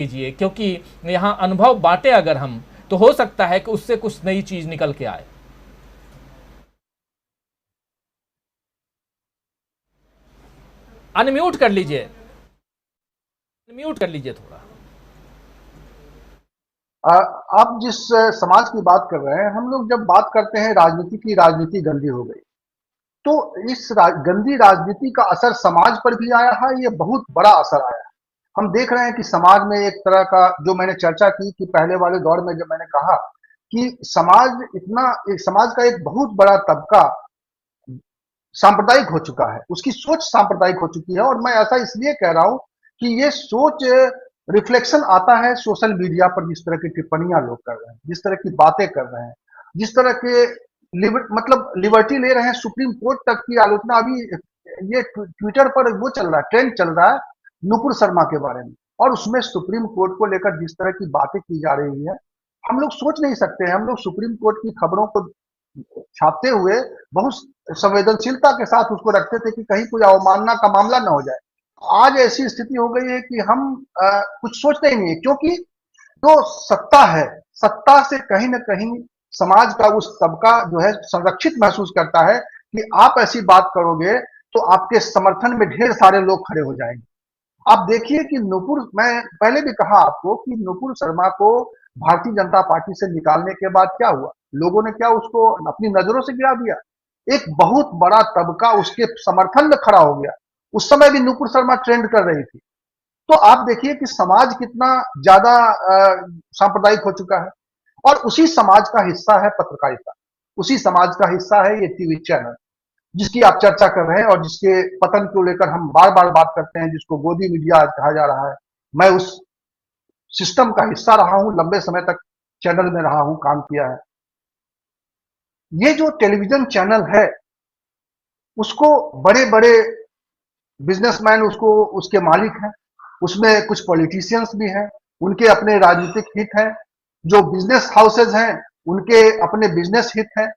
कीजिए, क्योंकि यहाँ अनुभव बांटे अगर हम, तो हो सकता है कि उससे कुछ नई चीज निकल के आए। अनम्यूट कर लीजिए, अनम्यूट कर लीजिए थोड़ा। आप जिस समाज की बात कर रहे हैं, हम लोग जब बात करते हैं राजनीति की, राजनीति गंदी हो गई, तो इस गंदी राजनीति का असर समाज पर भी आया है। ये बहुत बड़ा असर आया है। हम देख रहे हैं कि समाज में एक तरह का, जो मैंने चर्चा की कि पहले वाले दौर में जब मैंने कहा कि समाज का एक बहुत बड़ा तबका सांप्रदायिक हो चुका है, उसकी सोच सांप्रदायिक हो चुकी है। और मैं ऐसा इसलिए कह रहा हूं कि ये सोच रिफ्लेक्शन आता है सोशल मीडिया पर, जिस तरह की टिप्पणियां लोग कर रहे हैं, जिस तरह की बातें कर रहे हैं, जिस तरह के मतलब लिबर्टी ले रहे हैं, सुप्रीम कोर्ट तक की आलोचना। अभी ये ट्विटर पर वो चल रहा है, ट्रेंड चल रहा है नुपुर शर्मा के बारे में, और उसमें सुप्रीम कोर्ट को लेकर जिस तरह की बातें की जा रही है, हम लोग सोच नहीं सकते हैं। हम लोग सुप्रीम कोर्ट की खबरों को छापते हुए बहुत संवेदनशीलता के साथ उसको रखते थे कि कहीं कोई अवमानना का मामला ना हो जाए। आज ऐसी स्थिति हो गई है कि हम कुछ सोचते ही नहीं है, क्योंकि जो सत्ता है, सत्ता से कहीं ना कहीं समाज का उस तबका जो है संरक्षित महसूस करता है कि आप ऐसी बात करोगे तो आपके समर्थन में ढेर सारे लोग खड़े हो जाएंगे। आप देखिए कि नुपुर, मैं पहले भी कहा आपको कि नुपुर शर्मा को भारतीय जनता पार्टी से निकालने के बाद क्या हुआ, लोगों ने क्या उसको अपनी नजरों से गिरा दिया। एक बहुत बड़ा तबका उसके समर्थन में खड़ा हो गया। उस समय भी नुपुर शर्मा ट्रेंड कर रही थी। तो आप देखिए कि समाज कितना ज्यादा सांप्रदायिक हो चुका है। और उसी समाज का हिस्सा है पत्रकारिता, उसी समाज का हिस्सा है ये टीवी चैनल जिसकी आप चर्चा कर रहे हैं और जिसके पतन को लेकर हम बार बार बात करते हैं, जिसको गोदी मीडिया कहा जा रहा है। मैं उस सिस्टम का हिस्सा रहा हूं, लंबे समय तक चैनल में रहा हूं, काम किया है। ये जो टेलीविजन चैनल है, उसको बड़े बड़े बिजनेसमैन उसको उसके मालिक हैं, उसमें कुछ पॉलिटिशियंस भी हैं, उनके अपने राजनीतिक हित हैं, जो बिजनेस हाउसेज हैं उनके अपने बिजनेस हित हैं।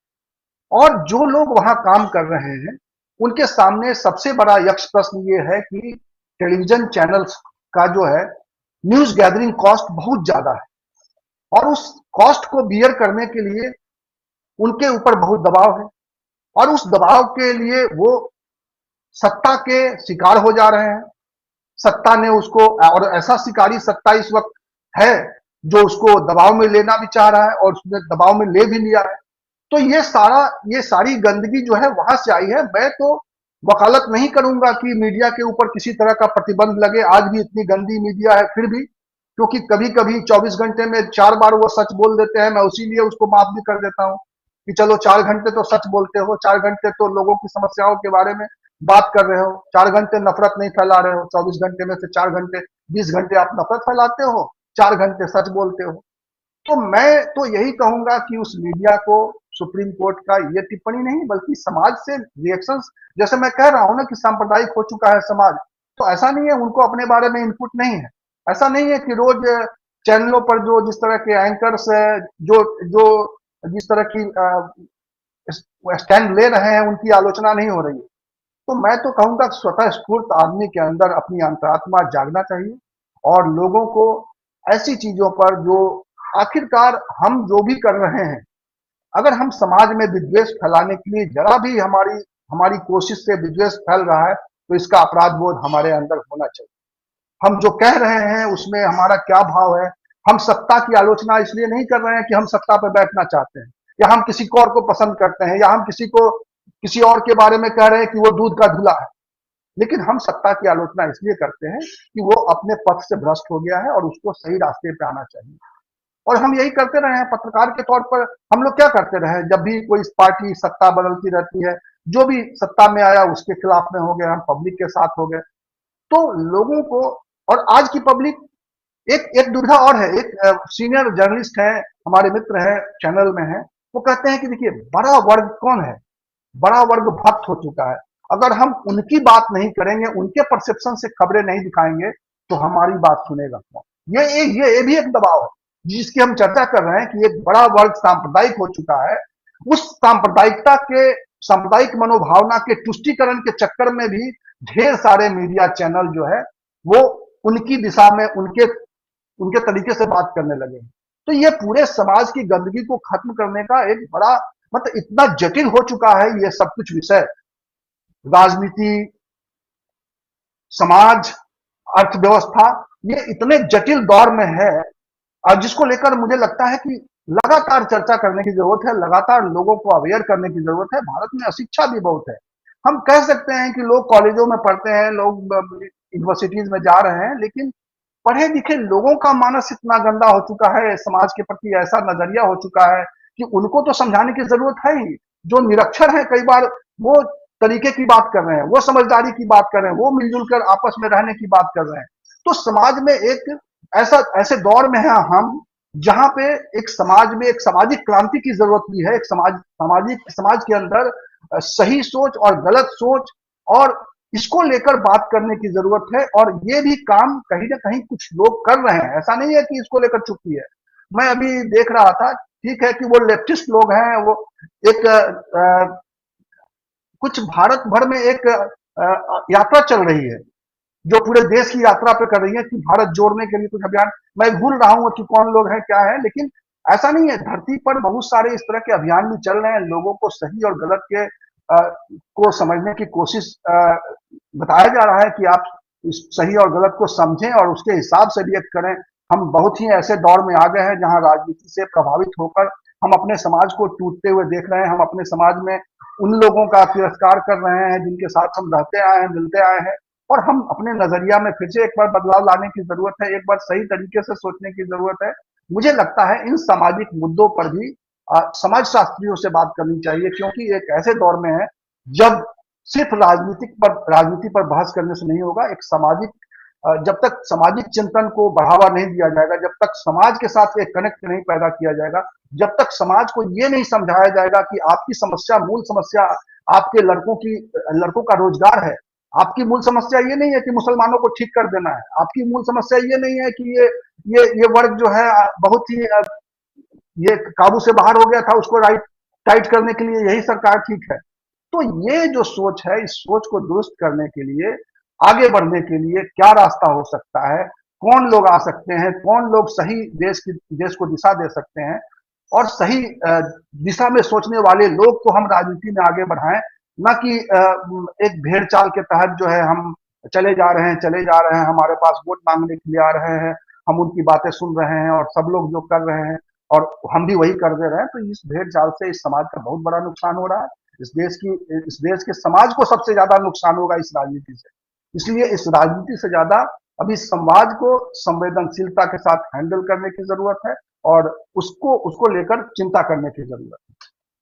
और जो लोग वहां काम कर रहे हैं, उनके सामने सबसे बड़ा यक्ष प्रश्न ये है कि टेलीविजन चैनल्स का जो है न्यूज गैदरिंग कॉस्ट बहुत ज्यादा है, और उस कॉस्ट को बियर करने के लिए उनके ऊपर बहुत दबाव है, और उस दबाव के लिए वो सत्ता के शिकार हो जा रहे हैं। सत्ता ने उसको, और ऐसा शिकारी सत्ता इस वक्त है जो उसको दबाव में लेना भी चाह रहा है और उसने दबाव में ले भी लिया है। तो ये सारी गंदगी जो है वहां से आई है। मैं तो वकालत नहीं करूंगा कि मीडिया के ऊपर किसी तरह का प्रतिबंध लगे, आज भी इतनी गंदी मीडिया है फिर भी, क्योंकि कभी कभी 24 घंटे में 4 बार वो सच बोल देते हैं, मैं उसी लिए उसको माफ भी कर देता हूं कि चलो 4 घंटे तो सच बोलते हो, 4 घंटे तो लोगों की समस्याओं के बारे में बात कर रहे हो, 4 घंटे नफरत नहीं फैला रहे हो, 24 घंटे में से 4 घंटे, 20 घंटे आप नफरत फैलाते हो, 4 घंटे सच बोलते हो। तो मैं तो यही कहूंगा कि उस मीडिया को सुप्रीम कोर्ट का ये टिप्पणी नहीं, बल्कि समाज से रिएक्शंस, जैसे मैं कह रहा हूं ना कि सांप्रदायिक हो चुका है समाज, तो ऐसा नहीं है उनको अपने बारे में इनपुट नहीं है। ऐसा नहीं है कि रोज चैनलों पर जो जिस तरह के एंकर्स जो जो जिस तरह की स्टैंड ले रहे हैं उनकी आलोचना नहीं हो रही है। तो मैं तो कहूंगा कि स्वतः स्फूर्त आदमी के अंदर अपनी अंतरात्मा जागना चाहिए, और लोगों को ऐसी चीजों पर जो आखिरकार हम जो भी कर रहे हैं, अगर हम समाज में विद्वेष फैलाने के लिए जरा भी हमारी हमारी कोशिश से विद्वेष फैल रहा है, तो इसका अपराध बोध हमारे अंदर होना चाहिए। हम जो कह रहे हैं उसमें हमारा क्या भाव है। हम सत्ता की आलोचना इसलिए नहीं कर रहे हैं कि हम सत्ता पर बैठना चाहते हैं, या हम किसी को और को पसंद करते हैं, या हम किसी और के बारे में कह रहे हैं कि वो दूध का धुला है। लेकिन हम सत्ता की आलोचना इसलिए करते हैं कि वो अपने पथ से भ्रष्ट हो गया है और उसको सही रास्ते पे आना चाहिए। और हम यही करते रहे हैं पत्रकार के तौर पर। हम लोग क्या करते रहे, जब भी कोई पार्टी सत्ता बदलती रहती है, जो भी सत्ता में आया उसके खिलाफ में हो गए, हम पब्लिक के साथ हो गए। तो लोगों को, और आज की पब्लिक, एक एक दुविधा और है। एक सीनियर जर्नलिस्ट है, हमारे मित्र है, चैनल में है, वो कहते हैं कि देखिए बड़ा वर्ग कौन है, बड़ा वर्ग भक्त हो चुका है। अगर हम उनकी बात नहीं करेंगे, उनके परसेप्शन से खबरें नहीं दिखाएंगे, तो हमारी बात सुनेगा कौन। ये भी एक दबाव है जिसकी हम चर्चा कर रहे हैं कि एक बड़ा वर्ग सांप्रदायिक हो चुका है। उस सांप्रदायिकता के, सांप्रदायिक मनोभावना के तुष्टीकरण के चक्कर में भी ढेर सारे मीडिया चैनल जो है वो उनकी दिशा में, उनके उनके तरीके से बात करने लगे। तो ये पूरे समाज की गंदगी को खत्म करने का एक बड़ा, मतलब इतना जटिल हो चुका है ये सब कुछ विषय, राजनीति, समाज, अर्थव्यवस्था, ये इतने जटिल दौर में है, जिसको लेकर मुझे लगता है कि लगातार चर्चा करने की जरूरत है, लगातार लोगों को अवेयर करने की जरूरत है। भारत में अशिक्षा भी बहुत है। हम कह सकते हैं कि लोग कॉलेजों में पढ़ते हैं, लोग यूनिवर्सिटीज में जा रहे हैं, लेकिन पढ़े लिखे लोगों का मानस इतना गंदा हो चुका है, समाज के प्रति ऐसा नजरिया हो चुका है कि उनको तो समझाने की जरूरत है ही। जो निरक्षर है, कई बार वो तरीके की बात कर रहे हैं, वो समझदारी की बात कर रहे हैं, वो मिलजुल कर आपस में रहने की बात कर रहे हैं। तो समाज में एक ऐसा ऐसे दौर में है हम, जहां पे एक समाज में एक सामाजिक क्रांति की जरूरत भी है। एक समाज के अंदर सही सोच और गलत सोच और इसको लेकर बात करने की जरूरत है। और ये भी काम कहीं ना कहीं कुछ लोग कर रहे हैं, ऐसा नहीं है कि इसको लेकर चुप्पी है। मैं अभी देख रहा था, ठीक है कि वो लेफ्टिस्ट लोग हैं, वो एक कुछ भारत भर में एक यात्रा चल रही है, जो पूरे देश की यात्रा पे कर रही है कि भारत जोड़ने के लिए कुछ अभियान। मैं भूल रहा हूं कि कौन लोग हैं, क्या है, लेकिन ऐसा नहीं है, धरती पर बहुत सारे इस तरह के अभियान भी चल रहे हैं। लोगों को सही और गलत के को समझने की कोशिश बताया जा रहा है कि आप इस सही और गलत को समझें और उसके हिसाब से रिएक्ट करें। हम बहुत ही ऐसे दौर में आ गए हैं जहां राजनीति से प्रभावित होकर हम अपने समाज को टूटते हुए देख रहे हैं। हम अपने समाज में उन लोगों का तिरस्कार कर रहे हैं जिनके साथ हम रहते आए हैं, मिलते आए हैं। और हम अपने नजरिया में फिर से एक बार बदलाव लाने की जरूरत है, एक बार सही तरीके से सोचने की जरूरत है। मुझे लगता है इन सामाजिक मुद्दों पर भी समाज शास्त्रियों से बात करनी चाहिए, क्योंकि एक ऐसे दौर में है जब सिर्फ राजनीति पर बहस करने से नहीं होगा। एक सामाजिक जब तक सामाजिक चिंतन को बढ़ावा नहीं दिया जाएगा, जब तक समाज के साथ एक कनेक्ट नहीं पैदा किया जाएगा, जब तक समाज को ये नहीं समझाया जाएगा कि आपकी समस्या, मूल समस्या आपके लड़कों का रोजगार है। आपकी मूल समस्या ये नहीं है कि मुसलमानों को ठीक कर देना है। आपकी मूल समस्या ये नहीं है कि ये वर्ग जो है बहुत ही ये काबू से बाहर हो गया था, उसको टाइट करने के लिए यही सरकार ठीक है। तो ये जो सोच है, इस सोच को दुरुस्त करने के लिए, आगे बढ़ने के लिए क्या रास्ता हो सकता है, कौन लोग आ सकते हैं, कौन लोग सही देश को दिशा दे सकते हैं, और सही दिशा में सोचने वाले लोग को हम राजनीति में आगे बढ़ाएं, न कि एक भेड़ चाल के तहत जो है हम चले जा रहे हैं, हमारे पास वोट मांगने के लिए आ रहे हैं, हम उनकी बातें सुन रहे हैं और सब लोग जो कर रहे हैं और हम भी वही कर दे रहे हैं। तो इस भेड़ चाल से इस समाज का बहुत बड़ा नुकसान हो रहा है। इस देश के समाज को सबसे ज्यादा नुकसान होगा इस राजनीति से। इसलिए इस राजनीति से ज्यादा अभी समाज को संवेदनशीलता के साथ हैंडल करने की जरूरत है और उसको लेकर चिंता करने की जरूरत है।